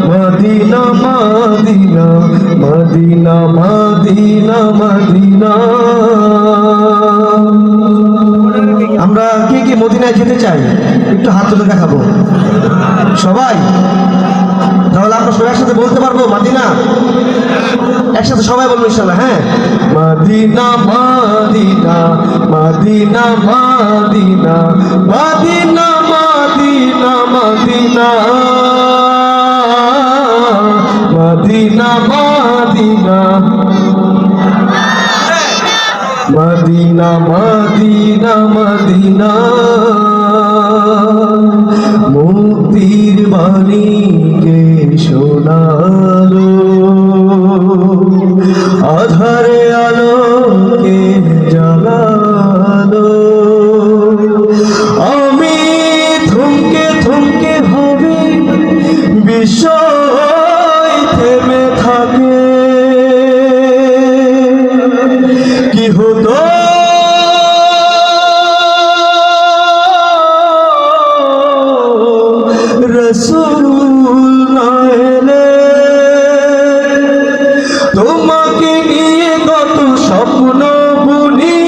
Medina Medina Medina Medina Medina. আমরা কে কে মদিনায় যেতে চাই একটু হাত তুলে দেখাবো সবাই। তাহলে আমরা সবাই একসাথে বলতে পারবো মদিনা, একসাথে সবাই বলবো ইনশাআল্লাহ। হ্যাঁ, Medina Medina Medina Medina Medina Medina Medina Medina Medina Medina Medina Medina. মুক্তির বাণী কে শোনালো, আধারে আলোকে জ্বালালো। আমি থমকে থমকে ভাবি বিষয় থেমে থাকে, কি হতো রসূল না এলে, তোমাকে নিয়ে কত স্বপ্ন বুনি,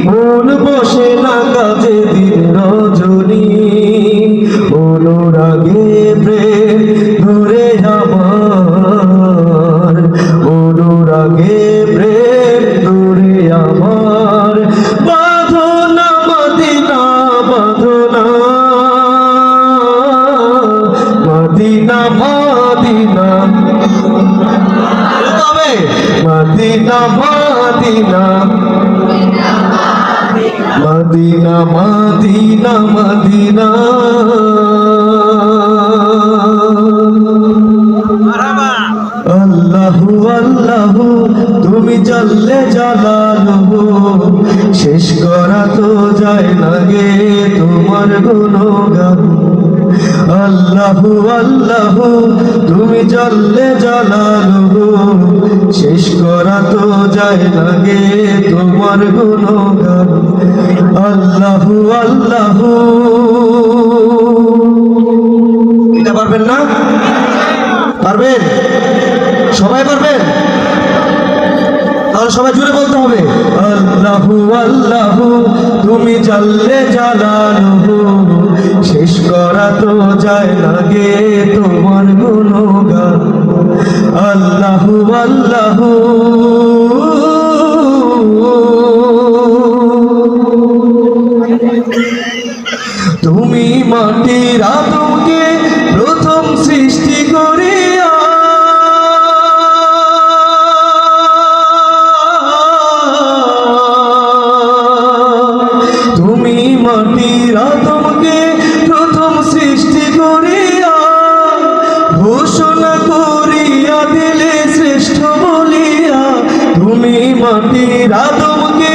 মন বসে না কাজে দিন রজনী। অনুরাগে প্রেম ধরে আমার, অনুরাগে প্রেম ধরে আমার। বাঁধনা মদিনা বাঁধনা মদিনা মদিনা, তবে Medina Medina Medina Medina Medina. আল্লাহু আল্লাহু তুমি জাল্লে জালালুহু, শেষ করা তো যায় না গে তোমার গুণগান। আল্লাহু আল্লাহু তুমি জাল্লে জালালুহু, শেষ করা তো যায় না গে তোমার গুণগান। আল্লাহু আল্লাহু, এটা পারবেন না? পারবেন? সবাই পারবেন? তাহলে সবাই জুড়ে বলতে হবে। আল্লাহু আল্লাহু তুমি জাল্লে জালালুহু, শেষ করা তো যায় না গে তোমার গুণগান। আল্লাহু আল্লাহু, তুমি মাটির আদমকে প্রথম সৃষ্টি করিয়া, তুমি মাটির আদমকে প্রথম সৃষ্টি করিয়া, ঘোষণা করিয়া দিলে শ্রেষ্ঠ বলিয়া। তুমি মাটির আদমকে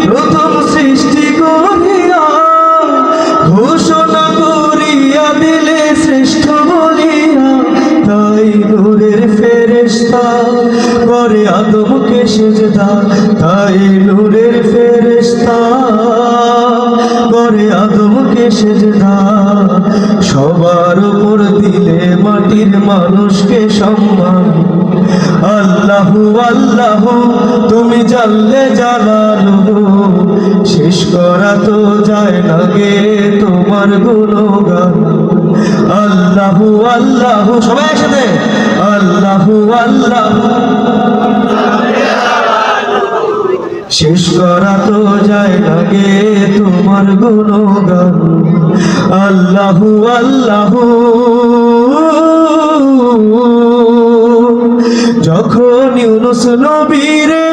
প্রথম সৃষ্টি করিয়া, ঘোষণা করিয়া দিলে শ্রেষ্ঠ বলিয়া। তাই নূরের ফেরেশতা করে আদমকে সেজদা, তাই নূরের ফেরেশতা করে আদমকে সেজদা। সবার উপর দিলে মাটির মানুষকে সম্মান। আল্লাহু আল্লাহু তুমি জাল্লে জালালুহু, শেষ করা তো যায় না গে তোমার গুণগান। আল্লাহু আল্লাহু, সবাই একসাথে আল্লাহু আল্লাহু, শেষ করা তো যায় না গে তোমার গুণগান। আল্লাহু আল্লাহু, যখন ইউনুস নবীরে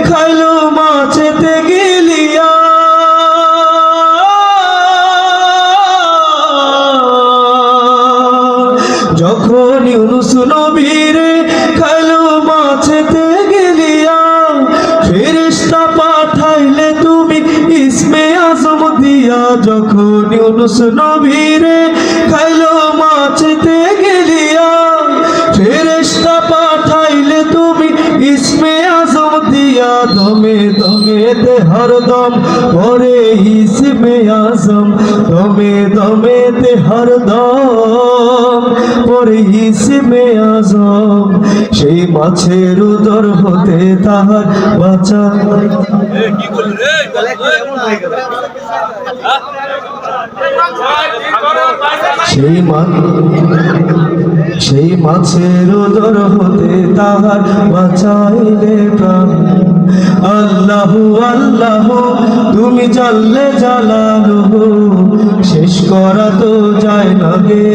খাইলো মাছেতে গিলিয়া, যখন ইউনুস নবীরে খাইলো মাছেতে গিলিয়া, ফেরেশতা পাঠাইলে তুমি ইসমে আজম দিয়া। যখন ইউনুস নবীরে খাইলো মাছেতে গিলিয়া, ফেরেশতা পাঠাইলে তুমি ইসমে আজম দিয়া। দমে দমে দমেতে হরদম পরে ইসমে আজম, দমে দমেতে হরদম পরে ইসমে আজম। সেই মাছের উদর হতে তাহার বাঁচা, সেই মাছের উদর হতে তাহার বাঁচাইলে প্রাণ। আল্লাহু আল্লাহু তুমি জাল্লে জালালুহু, শেষ করা তো যায় না গে